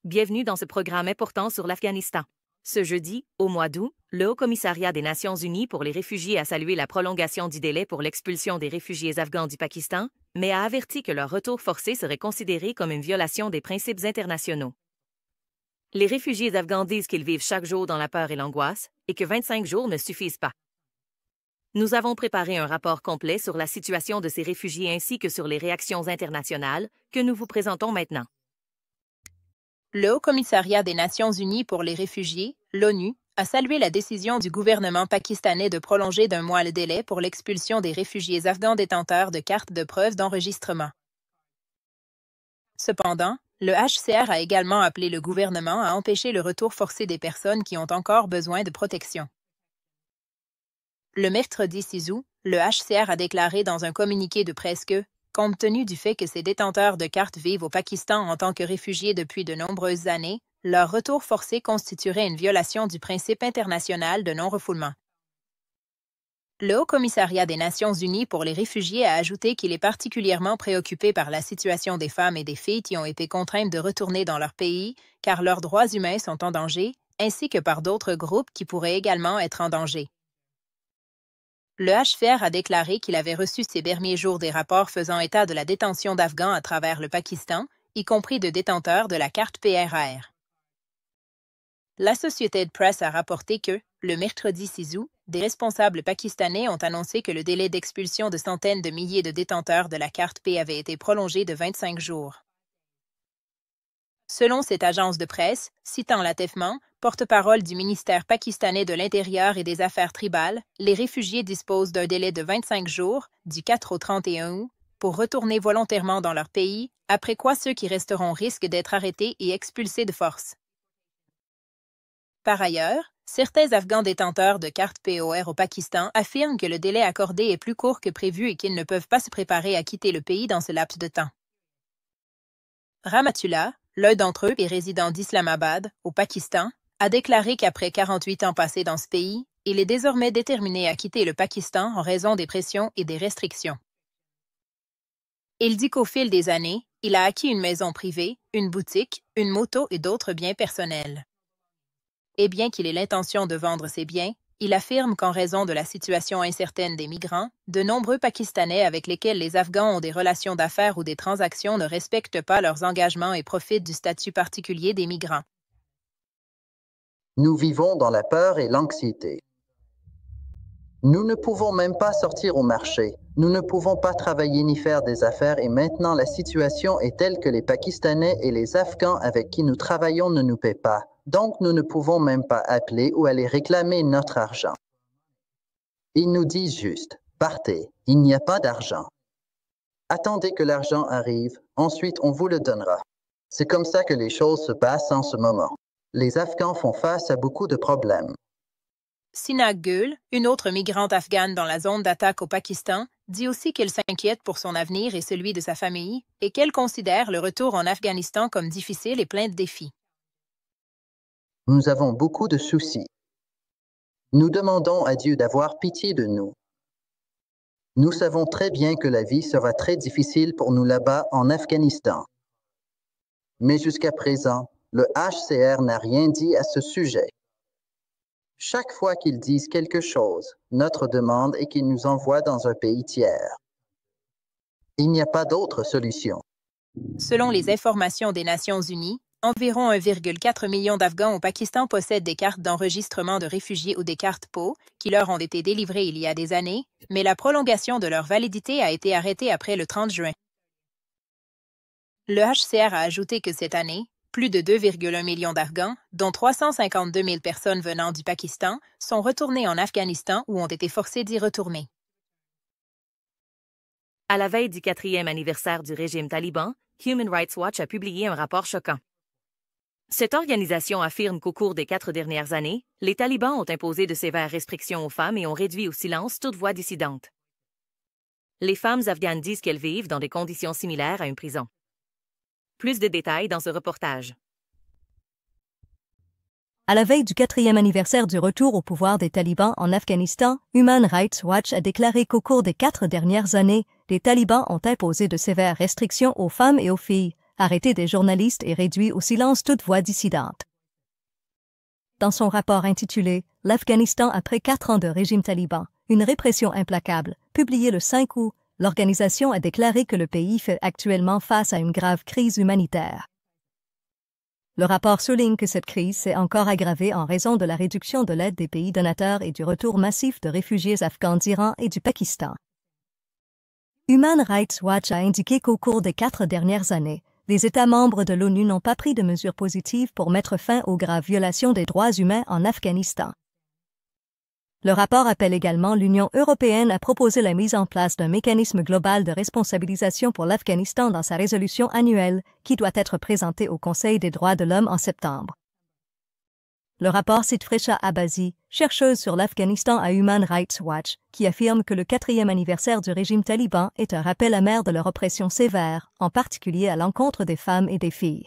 Bienvenue dans ce programme important sur l'Afghanistan. Ce jeudi, au mois d'août, le Haut-Commissariat des Nations unies pour les réfugiés a salué la prolongation du délai pour l'expulsion des réfugiés afghans du Pakistan, mais a averti que leur retour forcé serait considéré comme une violation des principes internationaux. Les réfugiés afghans disent qu'ils vivent chaque jour dans la peur et l'angoisse, et que 25 jours ne suffisent pas. Nous avons préparé un rapport complet sur la situation de ces réfugiés ainsi que sur les réactions internationales que nous vous présentons maintenant. Le Haut-Commissariat des Nations unies pour les réfugiés, l'ONU, a salué la décision du gouvernement pakistanais de prolonger d'un mois le délai pour l'expulsion des réfugiés afghans détenteurs de cartes de preuve d'enregistrement. Cependant, le HCR a également appelé le gouvernement à empêcher le retour forcé des personnes qui ont encore besoin de protection. Le mercredi 6 août, le HCR a déclaré dans un communiqué de presse que, compte tenu du fait que ces détenteurs de cartes vivent au Pakistan en tant que réfugiés depuis de nombreuses années, leur retour forcé constituerait une violation du principe international de non-refoulement. Le Haut-Commissariat des Nations unies pour les réfugiés a ajouté qu'il est particulièrement préoccupé par la situation des femmes et des filles qui ont été contraintes de retourner dans leur pays, car leurs droits humains sont en danger, ainsi que par d'autres groupes qui pourraient également être en danger. Le HCR a déclaré qu'il avait reçu ces derniers jours des rapports faisant état de la détention d'Afghans à travers le Pakistan, y compris de détenteurs de la carte PRR. L'Associated Press a rapporté que, le mercredi 6 août, des responsables pakistanais ont annoncé que le délai d'expulsion de centaines de milliers de détenteurs de la carte P avait été prolongé de 25 jours. Selon cette agence de presse, citant l'ATEFMAN, porte-parole du ministère pakistanais de l'Intérieur et des Affaires tribales, les réfugiés disposent d'un délai de 25 jours, du 4 au 31 août, pour retourner volontairement dans leur pays, après quoi ceux qui resteront risquent d'être arrêtés et expulsés de force. Par ailleurs, certains Afghans détenteurs de cartes POR au Pakistan affirment que le délai accordé est plus court que prévu et qu'ils ne peuvent pas se préparer à quitter le pays dans ce laps de temps. Rahmatullah, l'un d'entre eux et résident d'Islamabad, au Pakistan, a déclaré qu'après 48 ans passés dans ce pays, il est désormais déterminé à quitter le Pakistan en raison des pressions et des restrictions. Il dit qu'au fil des années, il a acquis une maison privée, une boutique, une moto et d'autres biens personnels. Et bien qu'il ait l'intention de vendre ses biens, il affirme qu'en raison de la situation incertaine des migrants, de nombreux Pakistanais avec lesquels les Afghans ont des relations d'affaires ou des transactions ne respectent pas leurs engagements et profitent du statut particulier des migrants. Nous vivons dans la peur et l'anxiété. Nous ne pouvons même pas sortir au marché. Nous ne pouvons pas travailler ni faire des affaires et maintenant la situation est telle que les Pakistanais et les Afghans avec qui nous travaillons ne nous paient pas. Donc nous ne pouvons même pas appeler ou aller réclamer notre argent. Ils nous disent juste, partez, il n'y a pas d'argent. Attendez que l'argent arrive, ensuite on vous le donnera. C'est comme ça que les choses se passent en ce moment. Les Afghans font face à beaucoup de problèmes. Sina Gul, une autre migrante afghane dans la zone d'attaque au Pakistan, dit aussi qu'elle s'inquiète pour son avenir et celui de sa famille et qu'elle considère le retour en Afghanistan comme difficile et plein de défis. Nous avons beaucoup de soucis. Nous demandons à Dieu d'avoir pitié de nous. Nous savons très bien que la vie sera très difficile pour nous là-bas en Afghanistan. Mais jusqu'à présent, le HCR n'a rien dit à ce sujet. Chaque fois qu'ils disent quelque chose, notre demande est qu'ils nous envoient dans un pays tiers. Il n'y a pas d'autre solution. Selon les informations des Nations unies, environ 1,4 million d'Afghans au Pakistan possèdent des cartes d'enregistrement de réfugiés ou des cartes PO qui leur ont été délivrées il y a des années, mais la prolongation de leur validité a été arrêtée après le 30 juin. Le HCR a ajouté que cette année, plus de 2,1 millions d'Afghans, dont 352 000 personnes venant du Pakistan, sont retournés en Afghanistan ou ont été forcés d'y retourner. À la veille du 4e anniversaire du régime taliban, Human Rights Watch a publié un rapport choquant. Cette organisation affirme qu'au cours des 4 dernières années, les talibans ont imposé de sévères restrictions aux femmes et ont réduit au silence toute voix dissidente. Les femmes afghanes disent qu'elles vivent dans des conditions similaires à une prison. Plus de détails dans ce reportage. À la veille du 4e anniversaire du retour au pouvoir des talibans en Afghanistan, Human Rights Watch a déclaré qu'au cours des 4 dernières années, les talibans ont imposé de sévères restrictions aux femmes et aux filles, arrêté des journalistes et réduit au silence toute voix dissidente. Dans son rapport intitulé « L'Afghanistan après 4 ans de régime taliban, une répression implacable », publié le 5 août, l'organisation a déclaré que le pays fait actuellement face à une grave crise humanitaire. Le rapport souligne que cette crise s'est encore aggravée en raison de la réduction de l'aide des pays donateurs et du retour massif de réfugiés afghans d'Iran et du Pakistan. Human Rights Watch a indiqué qu'au cours des 4 dernières années, les États membres de l'ONU n'ont pas pris de mesures positives pour mettre fin aux graves violations des droits humains en Afghanistan. Le rapport appelle également l'Union européenne à proposer la mise en place d'un mécanisme global de responsabilisation pour l'Afghanistan dans sa résolution annuelle, qui doit être présentée au Conseil des droits de l'homme en septembre. Le rapport cite Fresha Abazi, chercheuse sur l'Afghanistan à Human Rights Watch, qui affirme que le 4e anniversaire du régime taliban est un rappel amer de leur oppression sévère, en particulier à l'encontre des femmes et des filles.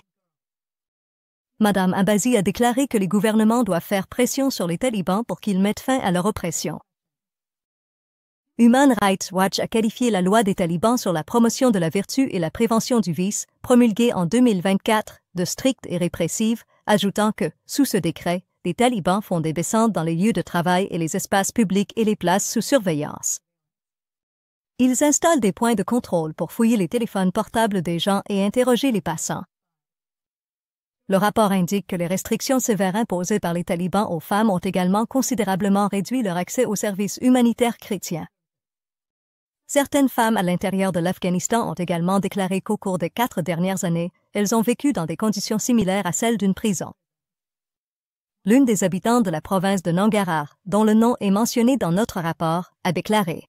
Madame Abazi a déclaré que les gouvernements doivent faire pression sur les talibans pour qu'ils mettent fin à leur oppression. Human Rights Watch a qualifié la loi des talibans sur la promotion de la vertu et la prévention du vice, promulguée en 2024, de stricte et répressive, ajoutant que, sous ce décret, les talibans font des descentes dans les lieux de travail et les espaces publics et les places sous surveillance. Ils installent des points de contrôle pour fouiller les téléphones portables des gens et interroger les passants. Le rapport indique que les restrictions sévères imposées par les talibans aux femmes ont également considérablement réduit leur accès aux services humanitaires chrétiens. Certaines femmes à l'intérieur de l'Afghanistan ont également déclaré qu'au cours des 4 dernières années, elles ont vécu dans des conditions similaires à celles d'une prison. L'une des habitantes de la province de Nangarhar, dont le nom est mentionné dans notre rapport, a déclaré: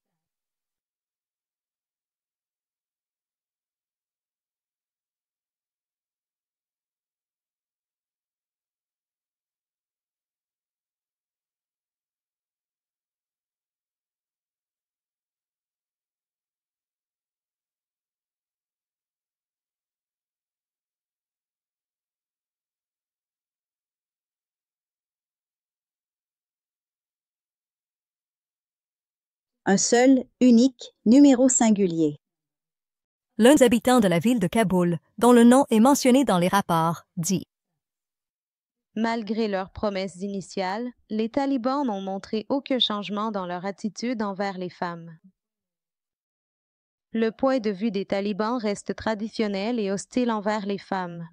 un seul, unique, numéro singulier. L'un des habitants de la ville de Kaboul, dont le nom est mentionné dans les rapports, dit: Malgré leurs promesses initiales, les talibans n'ont montré aucun changement dans leur attitude envers les femmes. Le point de vue des talibans reste traditionnel et hostile envers les femmes.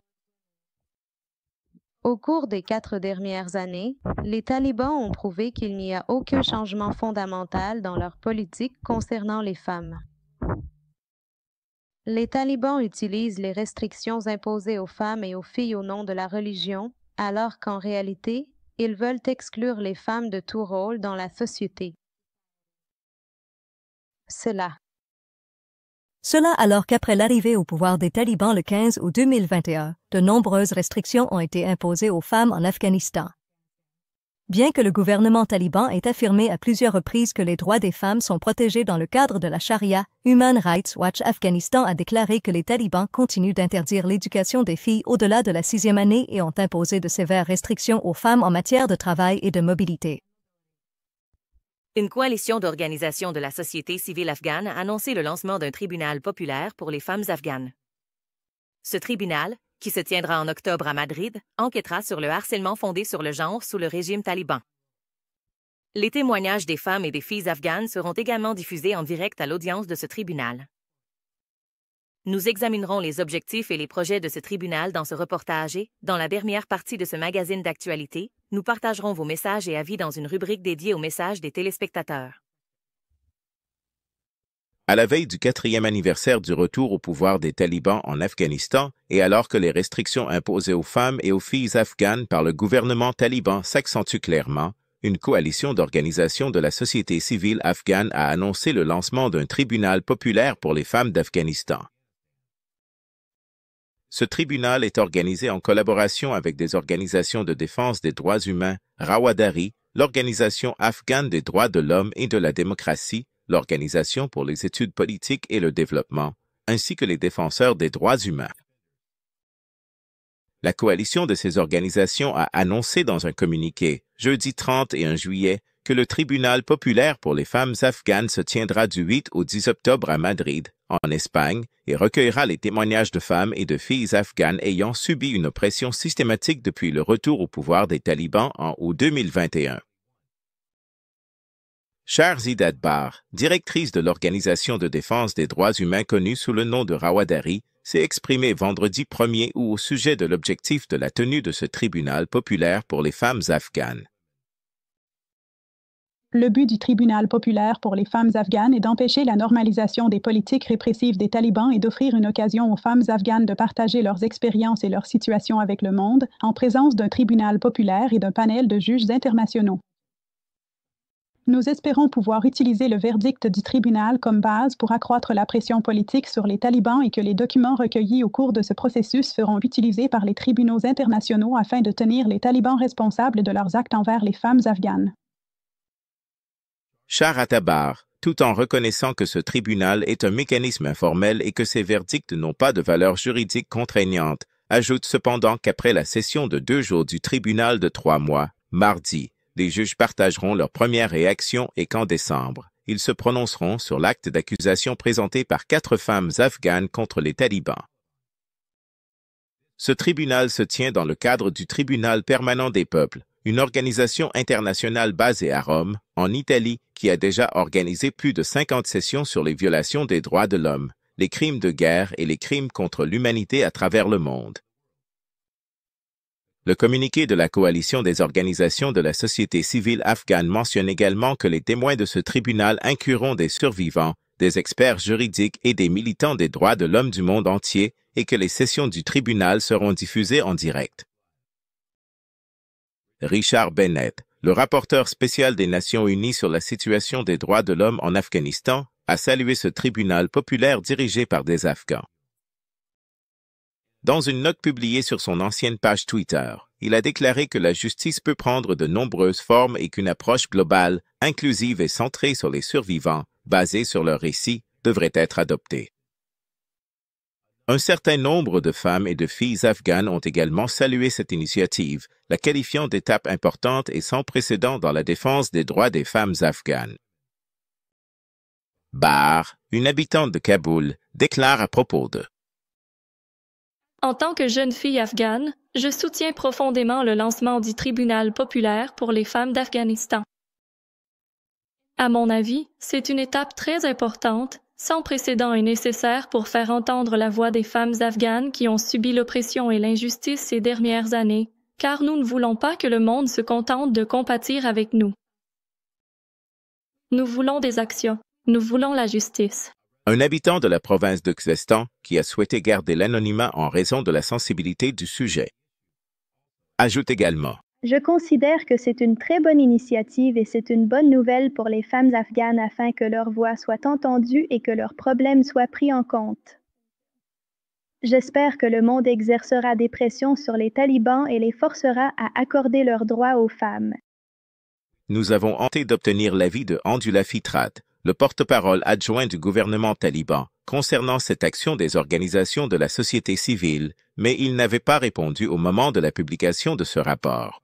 Au cours des 4 dernières années, les talibans ont prouvé qu'il n'y a aucun changement fondamental dans leur politique concernant les femmes. Les talibans utilisent les restrictions imposées aux femmes et aux filles au nom de la religion, alors qu'en réalité, ils veulent exclure les femmes de tout rôle dans la société. Cela alors qu'après l'arrivée au pouvoir des talibans le 15 août 2021, de nombreuses restrictions ont été imposées aux femmes en Afghanistan. Bien que le gouvernement taliban ait affirmé à plusieurs reprises que les droits des femmes sont protégés dans le cadre de la charia, Human Rights Watch Afghanistan a déclaré que les talibans continuent d'interdire l'éducation des filles au-delà de la 6e année et ont imposé de sévères restrictions aux femmes en matière de travail et de mobilité. Une coalition d'organisations de la société civile afghane a annoncé le lancement d'un tribunal populaire pour les femmes afghanes. Ce tribunal, qui se tiendra en octobre à Madrid, enquêtera sur le harcèlement fondé sur le genre sous le régime taliban. Les témoignages des femmes et des filles afghanes seront également diffusés en direct à l'audience de ce tribunal. Nous examinerons les objectifs et les projets de ce tribunal dans ce reportage et, dans la dernière partie de ce magazine d'actualité, nous partagerons vos messages et avis dans une rubrique dédiée aux messages des téléspectateurs. À la veille du 4e anniversaire du retour au pouvoir des talibans en Afghanistan et alors que les restrictions imposées aux femmes et aux filles afghanes par le gouvernement taliban s'accentuent clairement, une coalition d'organisations de la société civile afghane a annoncé le lancement d'un tribunal populaire pour les femmes d'Afghanistan. Ce tribunal est organisé en collaboration avec des organisations de défense des droits humains, Rawadari, l'Organisation afghane des droits de l'homme et de la démocratie, l'Organisation pour les études politiques et le développement, ainsi que les défenseurs des droits humains. La coalition de ces organisations a annoncé dans un communiqué, jeudi 31 juillet, que le tribunal populaire pour les femmes afghanes se tiendra du 8 au 10 octobre à Madrid, en Espagne, et recueillera les témoignages de femmes et de filles afghanes ayant subi une oppression systématique depuis le retour au pouvoir des talibans en août 2021. Shahrzad Bar, directrice de l'Organisation de défense des droits humains connue sous le nom de Rawadari, s'est exprimée vendredi 1er août au sujet de l'objectif de la tenue de ce tribunal populaire pour les femmes afghanes. Le but du tribunal populaire pour les femmes afghanes est d'empêcher la normalisation des politiques répressives des talibans et d'offrir une occasion aux femmes afghanes de partager leurs expériences et leur situation avec le monde, en présence d'un tribunal populaire et d'un panel de juges internationaux. Nous espérons pouvoir utiliser le verdict du tribunal comme base pour accroître la pression politique sur les talibans et que les documents recueillis au cours de ce processus seront utilisés par les tribunaux internationaux afin de tenir les talibans responsables de leurs actes envers les femmes afghanes. Shahrzad Bar, tout en reconnaissant que ce tribunal est un mécanisme informel et que ces verdicts n'ont pas de valeur juridique contraignante, ajoute cependant qu'après la session de 2 jours du tribunal de 3 mois, mardi, les juges partageront leurs premières réactions et qu'en décembre, ils se prononceront sur l'acte d'accusation présenté par 4 femmes afghanes contre les talibans. Ce tribunal se tient dans le cadre du Tribunal permanent des peuples, une organisation internationale basée à Rome, en Italie, qui a déjà organisé plus de 50 sessions sur les violations des droits de l'homme, les crimes de guerre et les crimes contre l'humanité à travers le monde. Le communiqué de la coalition des organisations de la société civile afghane mentionne également que les témoins de ce tribunal incluront des survivants, des experts juridiques et des militants des droits de l'homme du monde entier et que les sessions du tribunal seront diffusées en direct. Richard Bennett, le rapporteur spécial des Nations Unies sur la situation des droits de l'homme en Afghanistan, a salué ce tribunal populaire dirigé par des Afghans. Dans une note publiée sur son ancienne page Twitter, il a déclaré que la justice peut prendre de nombreuses formes et qu'une approche globale, inclusive et centrée sur les survivants, basée sur leurs récits, devrait être adoptée. Un certain nombre de femmes et de filles afghanes ont également salué cette initiative, la qualifiant d'étape importante et sans précédent dans la défense des droits des femmes afghanes. Bar, une habitante de Kaboul, déclare à propos de En tant que jeune fille afghane, je soutiens profondément le lancement du tribunal populaire pour les femmes d'Afghanistan. À mon avis, c'est une étape très importante, sans précédent et nécessaire pour faire entendre la voix des femmes afghanes qui ont subi l'oppression et l'injustice ces dernières années, car nous ne voulons pas que le monde se contente de compatir avec nous. Nous voulons des actions, nous voulons la justice. Un habitant de la province de Khuzestan qui a souhaité garder l'anonymat en raison de la sensibilité du sujet. Ajoute également. Je considère que c'est une très bonne initiative et c'est une bonne nouvelle pour les femmes afghanes afin que leur voix soit entendue et que leurs problèmes soient pris en compte. J'espère que le monde exercera des pressions sur les talibans et les forcera à accorder leurs droits aux femmes. Nous avons tenté d'obtenir l'avis de Andula Fitrat, le porte-parole adjoint du gouvernement taliban, concernant cette action des organisations de la société civile, mais il n'avait pas répondu au moment de la publication de ce rapport.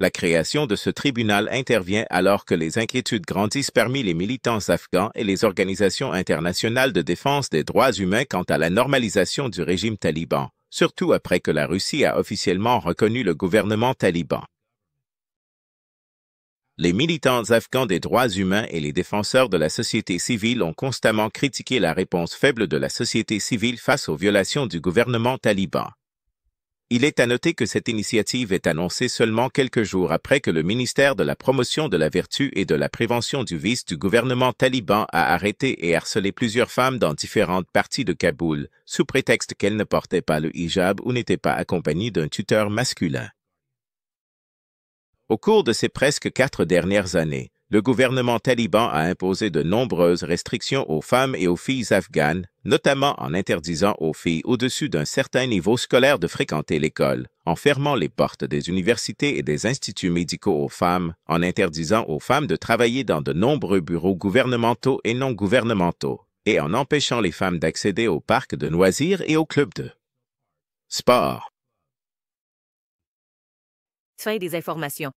La création de ce tribunal intervient alors que les inquiétudes grandissent parmi les militants afghans et les organisations internationales de défense des droits humains quant à la normalisation du régime taliban, surtout après que la Russie a officiellement reconnu le gouvernement taliban. Les militants afghans des droits humains et les défenseurs de la société civile ont constamment critiqué la réponse faible de la société civile face aux violations du gouvernement taliban. Il est à noter que cette initiative est annoncée seulement quelques jours après que le ministère de la Promotion de la Vertu et de la Prévention du Vice du gouvernement taliban a arrêté et harcelé plusieurs femmes dans différentes parties de Kaboul, sous prétexte qu'elles ne portaient pas le hijab ou n'étaient pas accompagnées d'un tuteur masculin. Au cours de ces presque 4 dernières années, le gouvernement taliban a imposé de nombreuses restrictions aux femmes et aux filles afghanes, notamment en interdisant aux filles au-dessus d'un certain niveau scolaire de fréquenter l'école, en fermant les portes des universités et des instituts médicaux aux femmes, en interdisant aux femmes de travailler dans de nombreux bureaux gouvernementaux et non gouvernementaux, et en empêchant les femmes d'accéder aux parcs de loisirs et aux clubs de sport. Fin des informations.